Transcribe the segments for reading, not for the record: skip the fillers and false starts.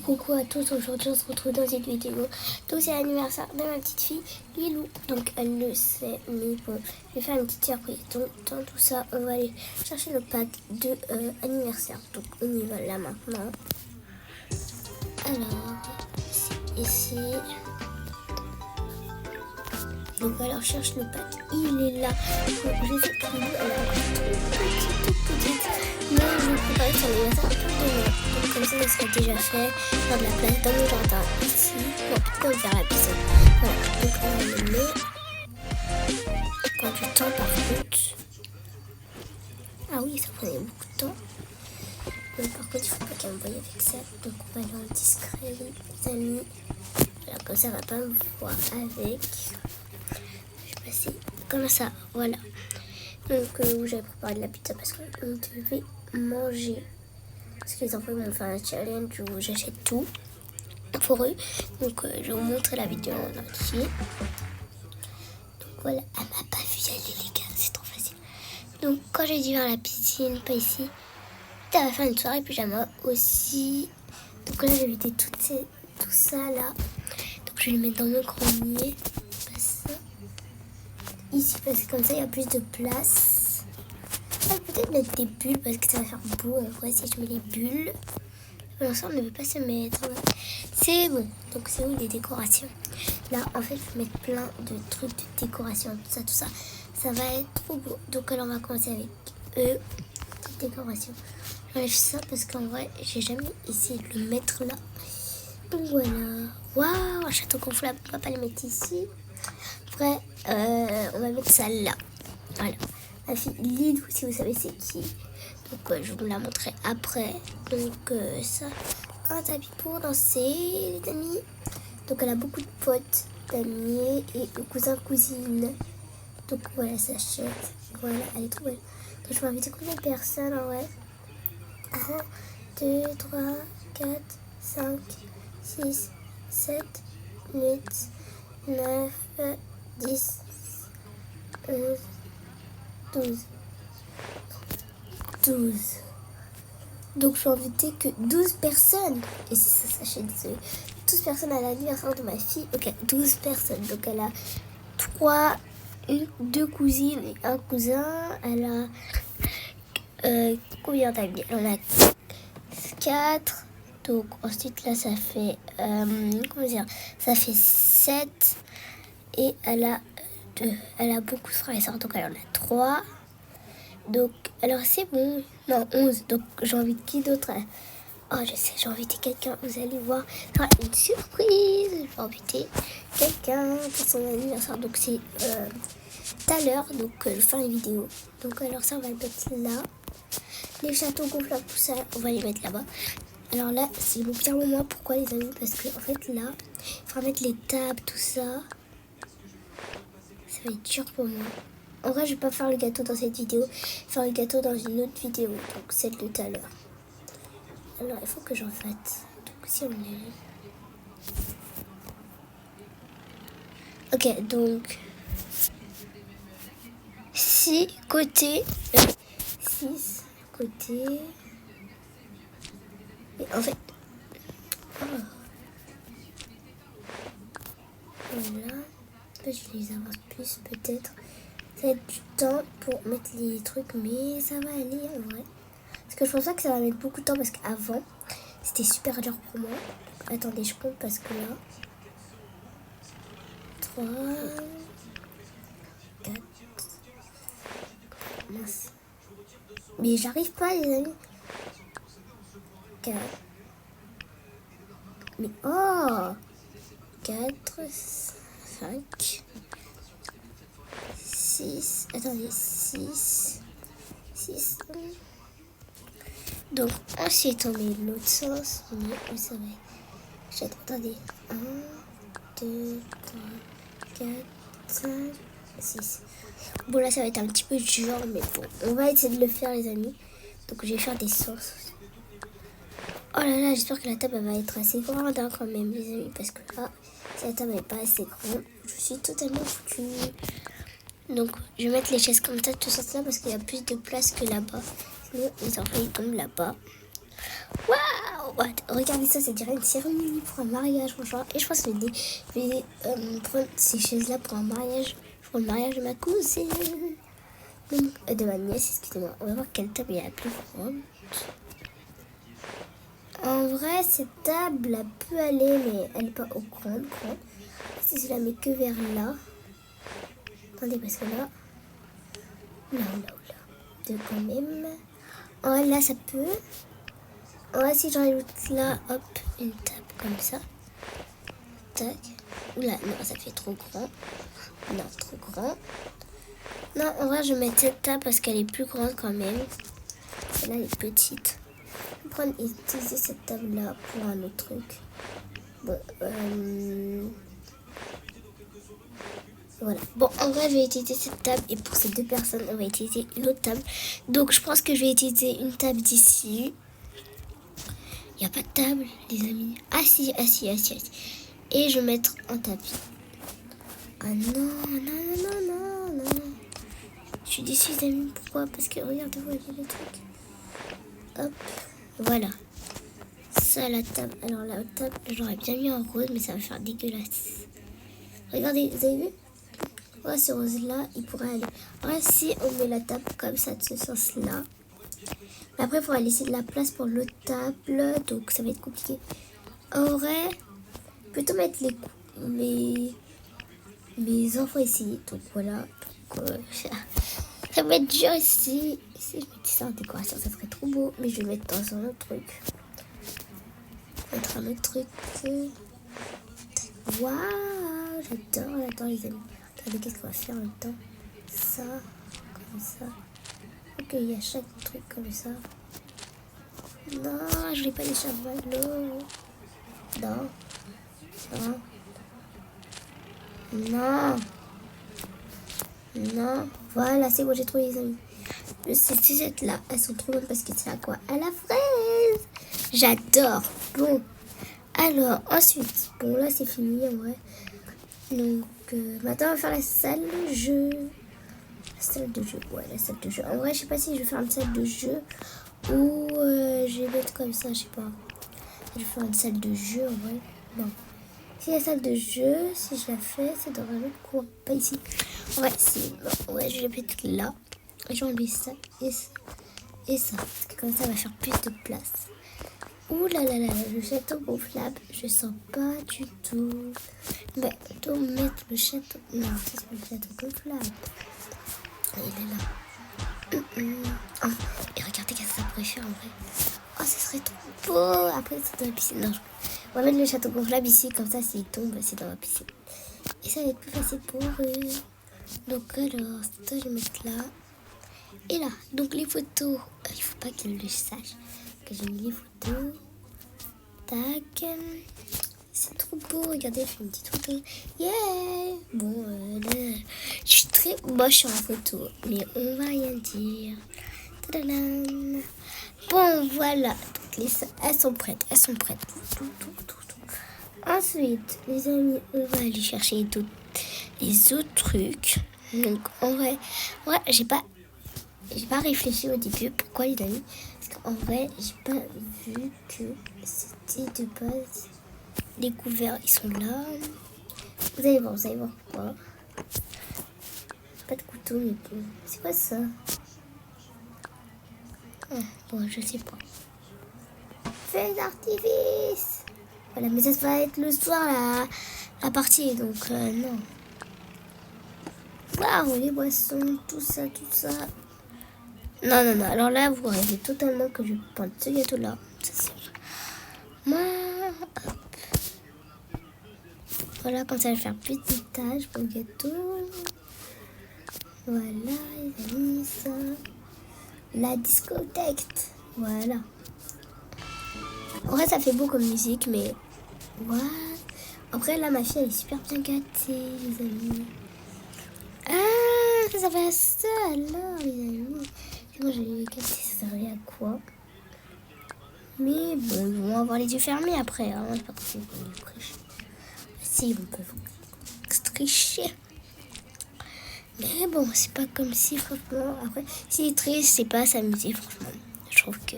Coucou à tous, aujourd'hui on se retrouve dans une vidéo. Donc c'est l'anniversaire de ma petite fille Lilou. Donc elle le sait, mais bon, je vais faire une petite surprise. Donc dans tout ça, on va aller chercher le pack de anniversaire. Donc on y va là maintenant. Alors, c'est ici. Donc voilà, on cherche le pack. Il est là. Donc, je sais que Lilou, elle est encore toute petite. Mais je vais préparer son anniversaire demain. Donc comme ça sera déjà fait. Faire de la place dans le jardin ici. Non, plutôt vers la piscine. Voilà, donc on le met. Prend du temps par contre. Ah oui, ça prenait beaucoup de temps. Donc par contre, il faut pas qu'elle me voie avec ça. Donc on va aller en discret, les amis. Voilà, comme ça, elle va pas me voir avec. Je vais passer comme ça, voilà. Donc j'avais préparé de la pizza parce qu'on devait manger. Parce que les enfants m'ont fait un challenge où j'achète tout pour eux. Donc je vais vous montrer la vidéo en entier. Donc voilà, elle m'a pas vu y aller les gars, c'est trop facile. Donc quand j'ai dit vers la piscine, pas ici, elle va faire une soirée pyjama aussi. Donc là j'ai vidé tout ça là. Donc je vais le mettre dans mon grenier. Ici parce que comme ça il y a plus de place. Je vais peut-être mettre des bulles parce que ça va faire beau en vrai si je mets les bulles. L'ensemble ne veut pas se mettre. C'est bon. Donc c'est où les décorations? Là en fait je vais mettre plein de trucs de décoration. Tout ça. Ça va être trop beau. Donc alors on va commencer avec petite décoration. J'enlève ça parce qu'en vrai j'ai jamais essayé de le mettre là. Donc voilà. Waouh, un château gonflable. On va pas le mettre ici. Après on va mettre ça là. Voilà. Ma fille Lilou, si vous savez c'est qui. Donc je vous la montrerai après. Donc ça, un tapis pour danser les amis. Donc elle a beaucoup de potes d'amis et de cousins cousines. Donc voilà sa chaise. Voilà, elle est trop belle. Donc je vais inviter combien de personnes en vrai? 1, 2, 3, 4, 5, 6, 7, 8, 9, 10, 11, 12. Donc je suis invitée que 12 personnes. Et si ça s'achète, désolé. 12 personnes à l'anniversaire de ma fille. Ok, 12 personnes. Donc elle a 2 cousines et un cousin. Elle a combien d'amis? Elle en a 4. Donc ensuite là ça fait ça fait 7. Et elle a beaucoup de frères et sœurs. Donc elle en a 3. Donc, alors c'est bon. Non, 11. Donc, j'invite qui d'autre? Oh, je sais, j'ai invité quelqu'un. Vous allez voir. Ça sera une surprise. Je vais inviter quelqu'un pour son anniversaire. Donc, c'est tout à l'heure. Donc, je vais faire une vidéo. Donc, alors ça, on va le mettre là. Les châteaux gonflables, tout ça, on va les mettre là-bas. Alors là, c'est le pire moment. Pourquoi, les amis? Parce que, en fait, là, il faudra mettre les tables, tout ça. Ça va être dur pour moi. En vrai, je vais pas faire le gâteau dans cette vidéo. Je vais faire le gâteau dans une autre vidéo. Donc, celle de tout à l'heure. Alors, il faut que j'en fasse. Donc, si on est... Ok, donc... 6 côtés. 6 côtés. Et en fait... Oh. Voilà. Là, je les avance plus, peut-être. Ça va être du temps pour mettre les trucs, mais ça va aller en vrai. Parce que je pense pas que ça va mettre beaucoup de temps parce qu'avant, c'était super dur pour moi. Donc, attendez, je compte parce que là, 3, 4, mince. Mais j'arrive pas les amis. 4. Mais oh 4, 5. 6, attendez, 6. Donc ensuite on met l'autre sens, on met où ça va. Attendez, 1, 2, 3, 4, 5, 6. Bon là ça va être un petit peu dur, mais bon, on va essayer de le faire les amis. Donc je vais faire des sens. Oh là là, j'espère que la table elle va être assez grande hein, quand même les amis, parce que là, si la table n'est pas assez grande, je suis totalement foutue. Donc, je vais mettre les chaises comme ça, tout ça, parce qu'il y a plus de place que là-bas. Sinon, les enfants, ils tombent là-bas. Waouh! Regardez ça, c'est dirait une cérémonie pour un mariage, franchement. Et je pense que je vais prendre ces chaises-là pour un mariage. Pour le mariage de ma cousine. De ma nièce, excusez-moi. On va voir quelle table est la plus grande. En vrai, cette table, elle peut aller, mais elle n'est pas au grande. Si je la mets que vers là. Attendez, parce que là. Là. Deux quand même. En vrai, là, ça peut. En vrai, si j'en rajoute là, hop, une table comme ça. Tac. Oula, non, ça fait trop grand. Non, trop grand. Non, en vrai, je vais mettre cette table parce qu'elle est plus grande quand même. Celle-là, elle est petite. Je vais prendre et utiliser cette table-là pour un autre truc. Bon, voilà. Bon, en vrai, je vais utiliser cette table et pour ces deux personnes, on va utiliser une autre table. Donc, je pense que je vais utiliser une table d'ici. Il n'y a pas de table, les amis. Ah si. Et je vais mettre un tapis. Ah non. Je suis déçue, les amis. Pourquoi? Parce que regardez-vous, il y a le truc. Hop, voilà. Ça, la table. Alors, la table, j'aurais bien mis en rose, mais ça va faire dégueulasse. Regardez, vous avez vu? Ouais, ce rose-là, il pourrait aller. Ouais, si on met la table comme ça, de ce sens-là. Mais après, il faudra laisser de la place pour l'autre table, donc ça va être compliqué. En vrai, plutôt mettre mes enfants ici. Donc voilà. Donc, ça va être dur ici. Si je mettais ça en décoration, ça serait trop beau. Mais je vais le mettre dans un autre truc. Mettre un autre truc. Waouh, j'adore les amis. Regardez qu'est-ce qu'on va faire en même temps. Ça, comme ça. Ok, il y a chaque truc comme ça. Non, je n'ai pas les chamallows. Non. Voilà, c'est bon, j'ai trouvé les amis. Ces sucettes là, elles sont trop bonnes parce que c'est à quoi? À la fraise. J'adore. Bon, alors ensuite, bon là c'est fini en vrai. Donc maintenant on va faire la salle de jeu. La salle de jeu. En vrai, je sais pas si je vais faire une salle de jeu ou je vais mettre comme ça, je sais pas. Je vais faire une salle de jeu en vrai. Non. Si la salle de jeu, si je la fais, c'est dans un autre coin, pas ici. Ouais, si. Bon, ouais, je vais mettre là. J'ai enlevé ça et ça. Parce que comme ça, va faire plus de place. Ouh là, le château gonflable, je sens pas du tout. Mais plutôt mettre le château. Non, c'est le château gonflable. Il est là. Oh, et regardez qu'est-ce que ça pourrait faire en vrai. Oh, ça serait trop beau. Après, c'est dans la piscine. Non, on va mettre le château gonflable ici, comme ça, s'il tombe, c'est dans la piscine. Et ça va être plus facile pour eux. Donc, alors, ça, je vais mettre là. Et là, donc les photos, il faut pas qu'elle le sache. Que j'ai mis les photos. Tac. C'est trop beau. Regardez, je fais une petite photo. Yeah! Bon, là, je suis très moche en photo, mais on va rien dire. Tadadam. Bon, voilà. Donc, elles sont prêtes. Tout. Ensuite, les amis, on va aller chercher les autres trucs. Donc, en vrai, j'ai pas réfléchi au début. Pourquoi, les amis? Parce qu'en vrai, j'ai pas vu que c'était de base. Les couverts, ils sont là. Vous allez voir pourquoi. Pas de couteau, mais bon. C'est quoi ça? Bon, je sais pas. Feu d'artifice. Voilà, mais ça va être le soir, la partie, donc non. Waouh, les boissons, tout ça. Non. Alors là, vous rêvez totalement que je vais prendre ce gâteau-là. Ça, c'est moi. Hop. Voilà, quand ça va faire plus d'étages pour le gâteau. Voilà, ils ont mis ça. La discothèque. Voilà. En vrai, ça fait beau comme musique, mais... What? Après, là, ma fille, elle est super bien gâtée, les amis. Ah, ça va ça, alors, les amis. Moi, j'ai gâté, ça servait à quoi? Mais bon, ils vont avoir les yeux fermés après. Hein. C'est pas comme si ils vont tricher. Si, ils peuvent tricher. Mais bon, c'est pas comme si, franchement... Après, s'ils trichent, c'est pas s'amuser, franchement. Je trouve que...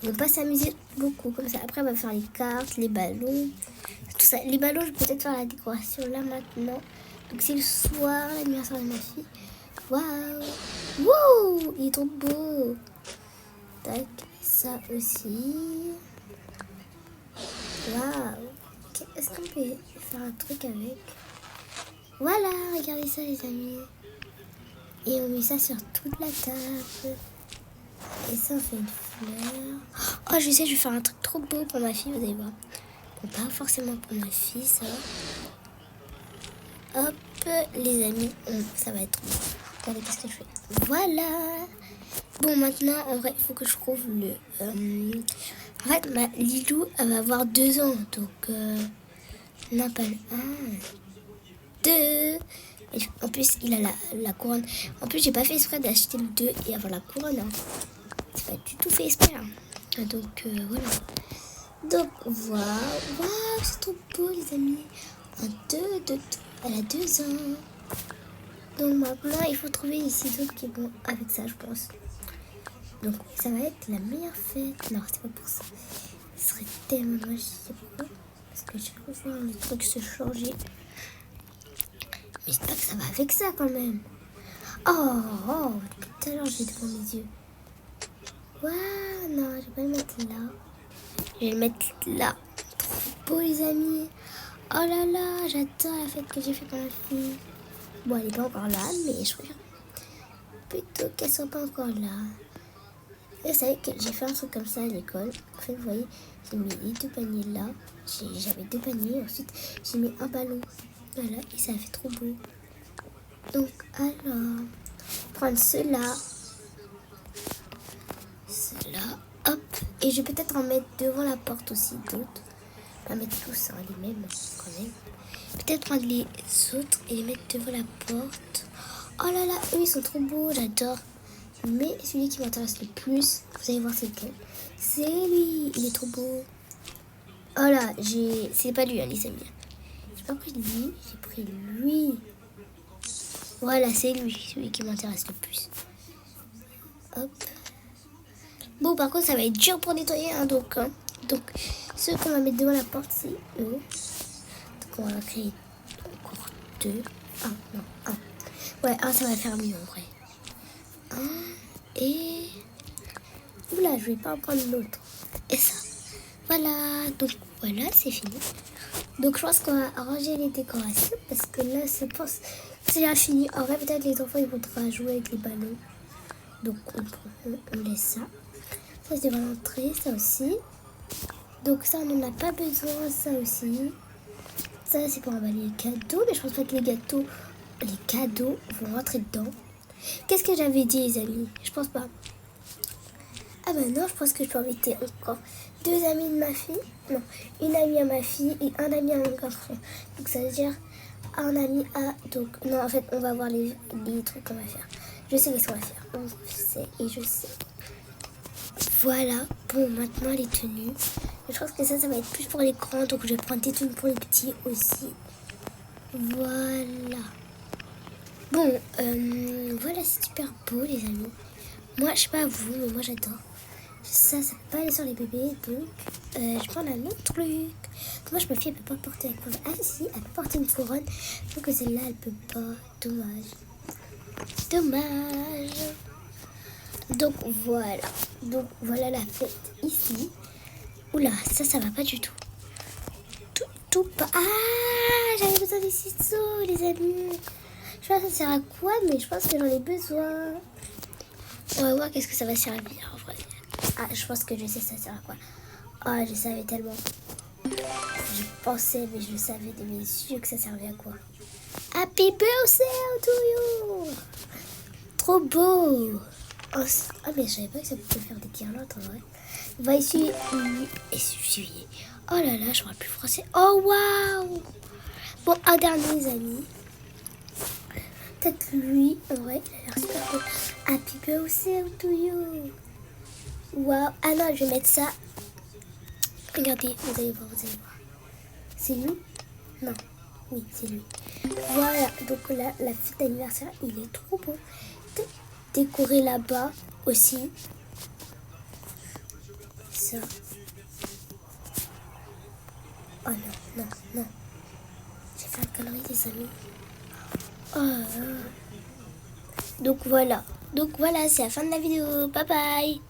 On va pas s'amuser beaucoup comme ça. Après, on va faire les cartes, les ballons, tout ça. Les ballons, je vais peut-être faire la décoration là maintenant. Donc c'est le soir, l'anniversaire de ma fille. Waouh! Wouh! Il est trop beau! Tac, ça aussi. Waouh! Okay. Est-ce qu'on peut faire un truc avec? Voilà, regardez ça les amis. Et on met ça sur toute la table. Et ça, on fait une fleur. Oh, je sais, je vais faire un truc trop beau pour ma fille, vous allez voir. Bon, pas forcément pour ma fille, ça. Hop, les amis, ça va être bon. Regardez qu'est-ce que je fais. Voilà. Bon, maintenant, en vrai, il faut que je trouve le... En fait, ma Lilou, elle va avoir 2 ans. Donc, non, pas le 1, 2. En plus, il a la couronne. En plus, j'ai pas fait exprès d'acheter le 2 et avoir la couronne. Hein. C'est pas du tout fait exprès. Hein. Donc, voilà. Donc, waouh, c'est trop beau, les amis. Un 2, elle a 2 ans. Donc, maintenant, il faut trouver des ciseaux qui vont avec ça, je pense. Donc, ça va être la meilleure fête. Non, c'est pas pour ça. Ce serait tellement dommage, je sais pas. Parce que j'ai cru voir le truc se changer. Mais j'espère que ça va avec ça quand même. Oh, depuis tout à l'heure j'ai devant mes yeux. Waouh, non, je vais pas le mettre là. Je vais le mettre là. Trop beau les amis. Oh là là, j'adore la fête que j'ai fait pour la fille. Bon, elle est pas encore là, mais je préfère plutôt qu'elle soit pas encore là. Et vous savez que j'ai fait un truc comme ça à l'école. En fait, vous voyez, j'ai mis les 2 paniers là. J'avais 2 paniers. Ensuite, j'ai mis un ballon. Voilà, et ça a fait trop beau. Donc, alors, prendre ceux-là. Ceux-là, hop. Et je vais peut-être en mettre devant la porte aussi, d'autres. Pas mettre tous, hein, les mêmes, quand même. Peut-être prendre les autres et les mettre devant la porte. Oh là là, eux, ils sont trop beaux, j'adore. Mais celui qui m'intéresse le plus, vous allez voir c'est lequel. C'est lui, il est trop beau. Oh là, c'est pas lui, hein, les amis. J'ai pas pris lui, j'ai pris lui. Voilà, c'est lui, celui qui m'intéresse le plus. Hop. Bon, par contre, ça va être dur pour nettoyer, hein, donc ceux qu'on va mettre devant la porte, c'est eux. Donc, on va créer encore 2. Ah, non, 1. Ouais, 1, ça va faire mieux, en vrai. 1 et... Oula, je vais pas en prendre l'autre. Et ça. Voilà, donc voilà, c'est fini. Donc je pense qu'on va arranger les décorations parce que là, je pense que c'est déjà fini. En vrai, peut-être les enfants, ils vont jouer avec les ballons. Donc on laisse ça. Ça, c'est devant l'entrée, ça aussi. Donc ça, on n'en a pas besoin, ça aussi. Ça, c'est pour emballer les cadeaux. Mais je pense pas que les cadeaux vont rentrer dedans. Qu'est-ce que j'avais dit, les amis? Je pense pas. Ah ben non, je pense que je peux inviter encore 2 amis de ma fille. Non, une amie à ma fille et un ami à mon garçon. Donc ça veut dire un ami à... Donc non, en fait, on va voir les trucs qu'on va faire. Je sais ce qu'on va faire. Je sais. Voilà. Bon, maintenant les tenues. Je pense que ça va être plus pour les grands. Donc je vais prendre des tenues pour les petits aussi. Voilà. Bon, voilà, c'est super beau les amis. Moi, je sais pas vous, mais moi j'adore. Ça peut pas aller sur les bébés, donc je prends un autre truc. Moi, ma fille, elle peut pas porter la couronne. Ah si, elle peut porter une couronne. Donc celle-là, elle peut pas. Dommage. Donc voilà la fête ici. Oula, ça va pas du tout. Tout pas. Ah, j'avais besoin des ciseaux, les amis. Je sais pas ça sert à quoi, mais je pense que j'en ai besoin. On va voir qu'est-ce que ça va servir en vrai. Ah, je pense que je sais ça sert à quoi. Ah, je savais tellement. Je pensais, mais je savais de mes yeux que ça servait à quoi. Happy birthday to you! Trop beau! Oh, ah, mais je savais pas que ça pouvait faire des guirlandes en vrai. On va essuyer. Oh là là, je parle plus français. Oh waouh! Bon, un dernier, les amis. Peut-être lui, en vrai, il a l'air super beau. Happy birthday to you! Waouh! Ah non, je vais mettre ça. Regardez, vous allez voir. C'est lui? Non. Oui, c'est lui. Voilà, donc là, la fête d'anniversaire, il est trop beau. Décoré là-bas aussi. ça. Oh non, non, non. J'ai fait une connerie, des amis. Oh. Donc voilà, c'est la fin de la vidéo. Bye bye.